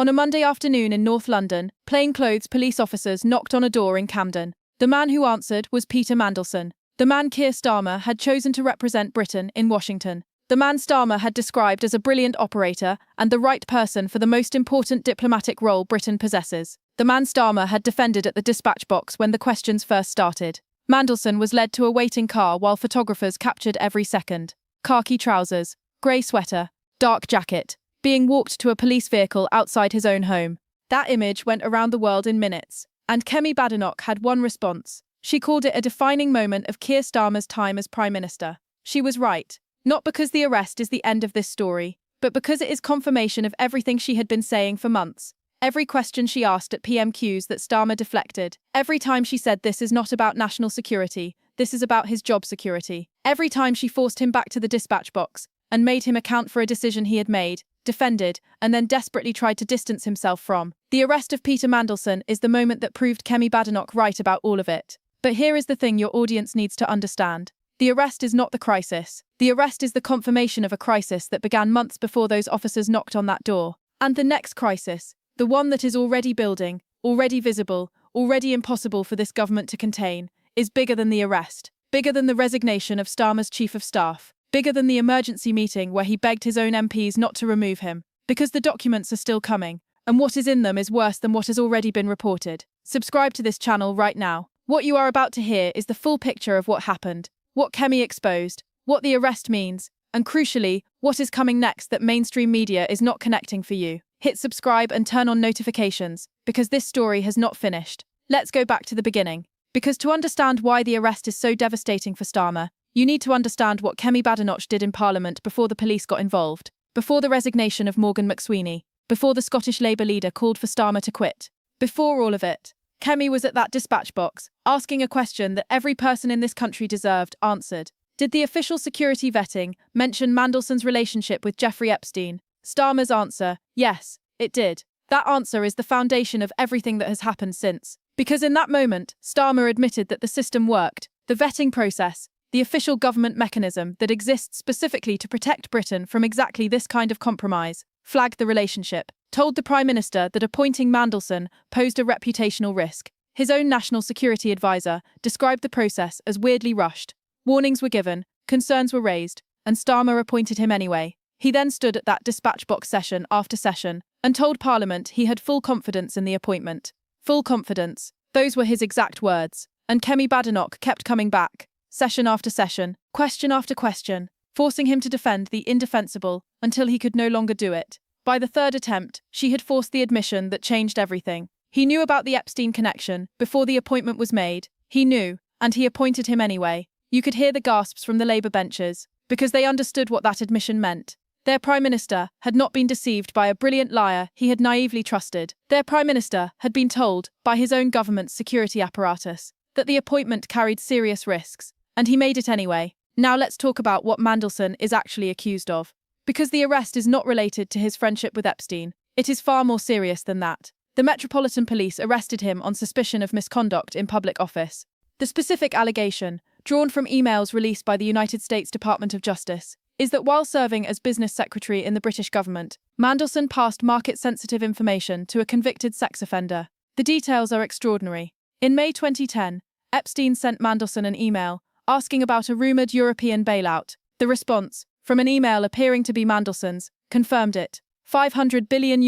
On a Monday afternoon in North London, plainclothes police officers knocked on a door in Camden. The man who answered was Peter Mandelson, the man Keir Starmer had chosen to represent Britain in Washington. The man Starmer had described as a brilliant operator and the right person for the most important diplomatic role Britain possesses. The man Starmer had defended at the dispatch box when the questions first started. Mandelson was led to a waiting car while photographers captured every second. Khaki trousers, grey sweater, dark jacket, being walked to a police vehicle outside his own home. That image went around the world in minutes, and Kemi Badenoch had one response. She called it a defining moment of Keir Starmer's time as Prime Minister. She was right, not because the arrest is the end of this story, but because it is confirmation of everything she had been saying for months. Every question she asked at PMQs that Starmer deflected, every time she said this is not about national security, this is about his job security, every time she forced him back to the dispatch box and made him account for a decision he had made, defended, and then desperately tried to distance himself from. The arrest of Peter Mandelson is the moment that proved Kemi Badenoch right about all of it. But here is the thing your audience needs to understand. The arrest is not the crisis. The arrest is the confirmation of a crisis that began months before those officers knocked on that door. And the next crisis, the one that is already building, already visible, already impossible for this government to contain, is bigger than the arrest, bigger than the resignation of Starmer's chief of staff, bigger than the emergency meeting where he begged his own MPs not to remove him, because the documents are still coming, and what is in them is worse than what has already been reported. Subscribe to this channel right now. What you are about to hear is the full picture of what happened, what Kemi exposed, what the arrest means, and crucially, what is coming next that mainstream media is not connecting for you. Hit subscribe and turn on notifications, because this story has not finished. Let's go back to the beginning. Because to understand why the arrest is so devastating for Starmer, you need to understand what Kemi Badenoch did in Parliament before the police got involved, before the resignation of Morgan McSweeney, before the Scottish Labour leader called for Starmer to quit. Before all of it, Kemi was at that dispatch box, asking a question that every person in this country deserved answered. Did the official security vetting mention Mandelson's relationship with Jeffrey Epstein? Starmer's answer, yes, it did. That answer is the foundation of everything that has happened since. Because in that moment, Starmer admitted that the system worked, the vetting process, the official government mechanism that exists specifically to protect Britain from exactly this kind of compromise, flagged the relationship, told the Prime Minister that appointing Mandelson posed a reputational risk. His own national security advisor described the process as weirdly rushed. Warnings were given, concerns were raised, and Starmer appointed him anyway. He then stood at that dispatch box session after session and told Parliament he had full confidence in the appointment. Full confidence. Those were his exact words. And Kemi Badenoch kept coming back, session after session, question after question, forcing him to defend the indefensible until he could no longer do it. By the third attempt, she had forced the admission that changed everything. He knew about the Epstein connection before the appointment was made. He knew, and he appointed him anyway. You could hear the gasps from the Labour benches, because they understood what that admission meant. Their Prime Minister had not been deceived by a brilliant liar he had naively trusted. Their Prime Minister had been told, by his own government's security apparatus, that the appointment carried serious risks, and he made it anyway. Now let's talk about what Mandelson is actually accused of. Because the arrest is not related to his friendship with Epstein, it is far more serious than that. The Metropolitan Police arrested him on suspicion of misconduct in public office. The specific allegation, drawn from emails released by the United States Department of Justice, is that while serving as business secretary in the British government, Mandelson passed market-sensitive information to a convicted sex offender. The details are extraordinary. In May 2010, Epstein sent Mandelson an email asking about a rumoured European bailout. The response, from an email appearing to be Mandelson's, confirmed it. €500 billion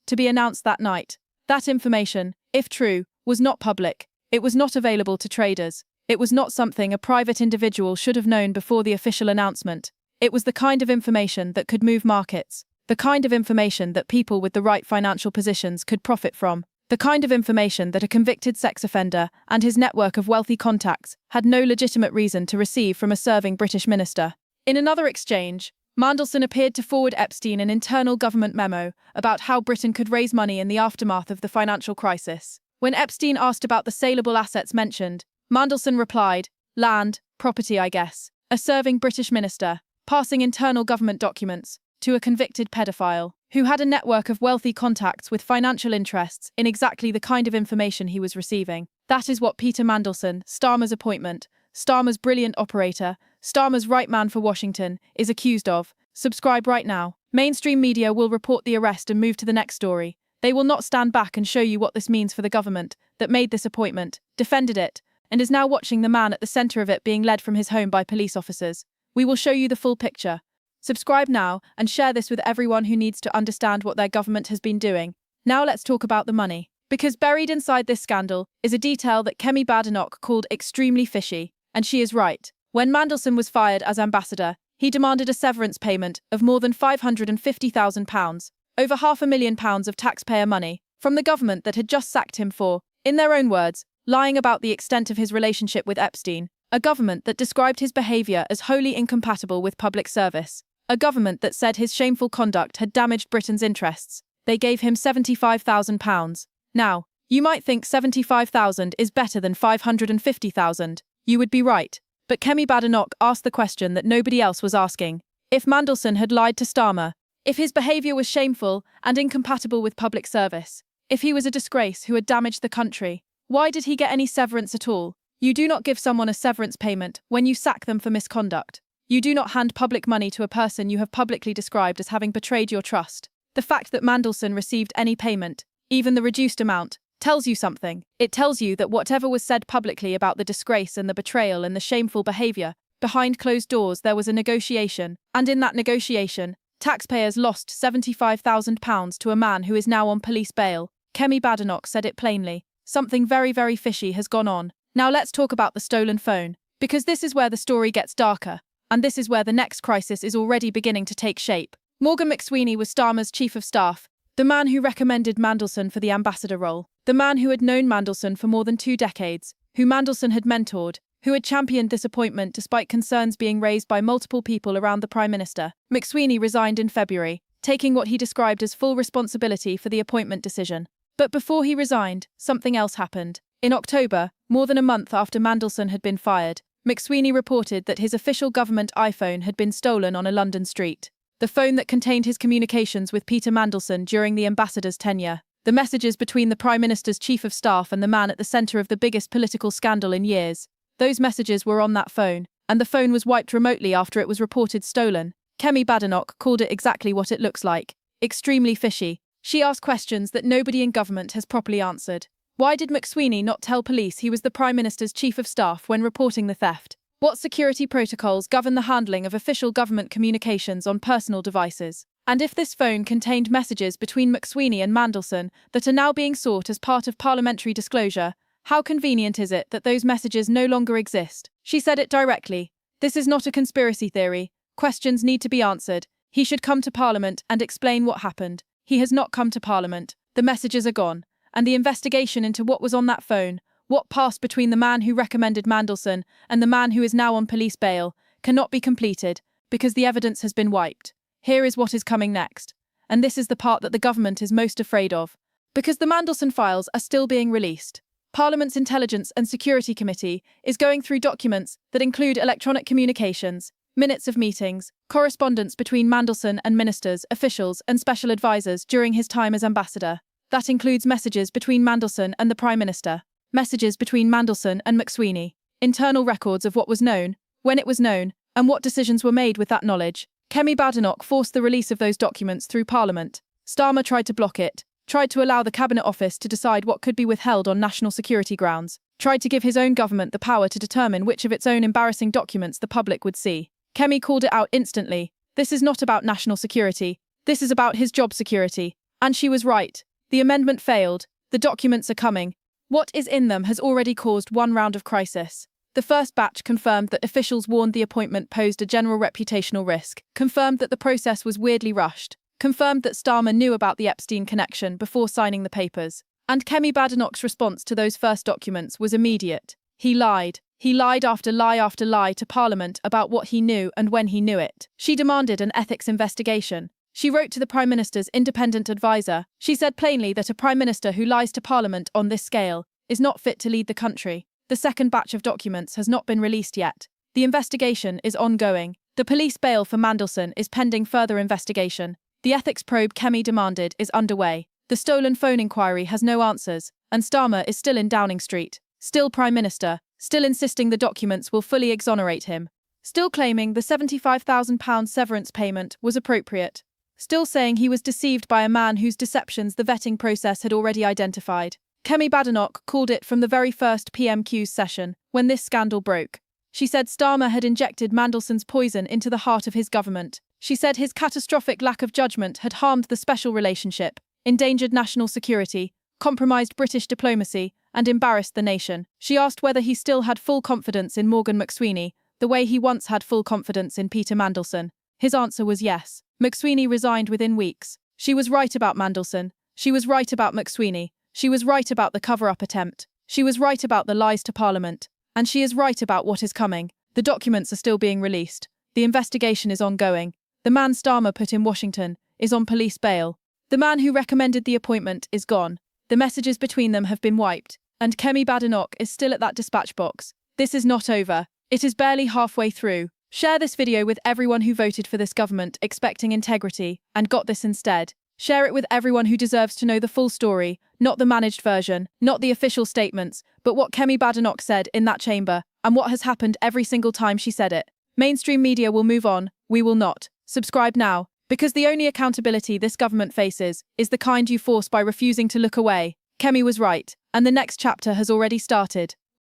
to be announced that night. That information, if true, was not public. It was not available to traders. It was not something a private individual should have known before the official announcement. It was the kind of information that could move markets, the kind of information that people with the right financial positions could profit from, the kind of information that a convicted sex offender and his network of wealthy contacts had no legitimate reason to receive from a serving British minister. In another exchange, Mandelson appeared to forward Epstein an internal government memo about how Britain could raise money in the aftermath of the financial crisis. When Epstein asked about the saleable assets mentioned, Mandelson replied, "Land, property, I guess," a serving British minister, passing internal government documents to a convicted pedophile who had a network of wealthy contacts with financial interests in exactly the kind of information he was receiving. That is what Peter Mandelson, Starmer's appointment, Starmer's brilliant operator, Starmer's right man for Washington, is accused of. Subscribe right now. Mainstream media will report the arrest and move to the next story. They will not stand back and show you what this means for the government that made this appointment, defended it, and is now watching the man at the centre of it being led from his home by police officers. We will show you the full picture. Subscribe now and share this with everyone who needs to understand what their government has been doing. Now let's talk about the money. Because buried inside this scandal is a detail that Kemi Badenoch called extremely fishy, and she is right. When Mandelson was fired as ambassador, he demanded a severance payment of more than £550,000, over £500,000 of taxpayer money, from the government that had just sacked him for, in their own words, lying about the extent of his relationship with Epstein, a government that described his behaviour as wholly incompatible with public service, a government that said his shameful conduct had damaged Britain's interests. They gave him £75,000. Now, you might think 75,000 is better than 550,000. You would be right. But Kemi Badenoch asked the question that nobody else was asking. If Mandelson had lied to Starmer, if his behaviour was shameful and incompatible with public service, if he was a disgrace who had damaged the country, why did he get any severance at all? You do not give someone a severance payment when you sack them for misconduct. You do not hand public money to a person you have publicly described as having betrayed your trust. The fact that Mandelson received any payment, even the reduced amount, tells you something. It tells you that whatever was said publicly about the disgrace and the betrayal and the shameful behaviour, behind closed doors there was a negotiation, and in that negotiation, taxpayers lost £75,000 to a man who is now on police bail. Kemi Badenoch said it plainly. Something very, very fishy has gone on. Now let's talk about the stolen phone, because this is where the story gets darker, and this is where the next crisis is already beginning to take shape. Morgan McSweeney was Starmer's chief of staff, the man who recommended Mandelson for the ambassador role, the man who had known Mandelson for more than 2 decades, who Mandelson had mentored, who had championed this appointment despite concerns being raised by multiple people around the Prime Minister. McSweeney resigned in February, taking what he described as full responsibility for the appointment decision. But before he resigned, something else happened. In October, more than a month after Mandelson had been fired, McSweeney reported that his official government iPhone had been stolen on a London street. The phone that contained his communications with Peter Mandelson during the ambassador's tenure. The messages between the Prime Minister's chief of staff and the man at the centre of the biggest political scandal in years. Those messages were on that phone, and the phone was wiped remotely after it was reported stolen. Kemi Badenoch called it exactly what it looks like. Extremely fishy. She asked questions that nobody in government has properly answered. Why did McSweeney not tell police he was the Prime Minister's chief of staff when reporting the theft? What security protocols govern the handling of official government communications on personal devices? And if this phone contained messages between McSweeney and Mandelson that are now being sought as part of parliamentary disclosure, how convenient is it that those messages no longer exist? She said it directly. This is not a conspiracy theory. Questions need to be answered. He should come to Parliament and explain what happened. He has not come to Parliament. The messages are gone. And the investigation into what was on that phone, what passed between the man who recommended Mandelson and the man who is now on police bail, cannot be completed because the evidence has been wiped. Here is what is coming next. And this is the part that the government is most afraid of. Because the Mandelson files are still being released. Parliament's Intelligence and Security Committee is going through documents that include electronic communications, minutes of meetings, correspondence between Mandelson and ministers, officials and special advisors during his time as ambassador. That includes messages between Mandelson and the Prime Minister, messages between Mandelson and McSweeney, internal records of what was known, when it was known, and what decisions were made with that knowledge. Kemi Badenoch forced the release of those documents through Parliament. Starmer tried to block it, tried to allow the Cabinet Office to decide what could be withheld on national security grounds, tried to give his own government the power to determine which of its own embarrassing documents the public would see. Kemi called it out instantly. This is not about national security. This is about his job security. And she was right. The amendment failed. The documents are coming. What is in them has already caused one round of crisis. The first batch confirmed that officials warned the appointment posed a general reputational risk, confirmed that the process was weirdly rushed, confirmed that Starmer knew about the Epstein connection before signing the papers. And Kemi Badenoch's response to those first documents was immediate. He lied. He lied after lie to Parliament about what he knew and when he knew it. She demanded an ethics investigation. She wrote to the Prime Minister's independent advisor. She said plainly that a Prime Minister who lies to Parliament on this scale is not fit to lead the country. The second batch of documents has not been released yet. The investigation is ongoing. The police bail for Mandelson is pending further investigation. The ethics probe Kemi demanded is underway. The stolen phone inquiry has no answers, and Starmer is still in Downing Street, still Prime Minister, still insisting the documents will fully exonerate him, still claiming the £75,000 severance payment was appropriate, still saying he was deceived by a man whose deceptions the vetting process had already identified. Kemi Badenoch called it from the very first PMQ's session, when this scandal broke. She said Starmer had injected Mandelson's poison into the heart of his government. She said his catastrophic lack of judgment had harmed the special relationship, endangered national security, compromised British diplomacy, and embarrassed the nation. She asked whether he still had full confidence in Morgan McSweeney, the way he once had full confidence in Peter Mandelson. His answer was yes. McSweeney resigned within weeks. She was right about Mandelson. She was right about McSweeney. She was right about the cover-up attempt. She was right about the lies to Parliament. And she is right about what is coming. The documents are still being released. The investigation is ongoing. The man Starmer put in Washington is on police bail. The man who recommended the appointment is gone. The messages between them have been wiped. And Kemi Badenoch is still at that dispatch box. This is not over. It is barely halfway through. Share this video with everyone who voted for this government expecting integrity and got this instead. Share it with everyone who deserves to know the full story, not the managed version, not the official statements, but what Kemi Badenoch said in that chamber, and what has happened every single time she said it. Mainstream media will move on, we will not. Subscribe now, because the only accountability this government faces is the kind you force by refusing to look away. Kemi was right, and the next chapter has already started.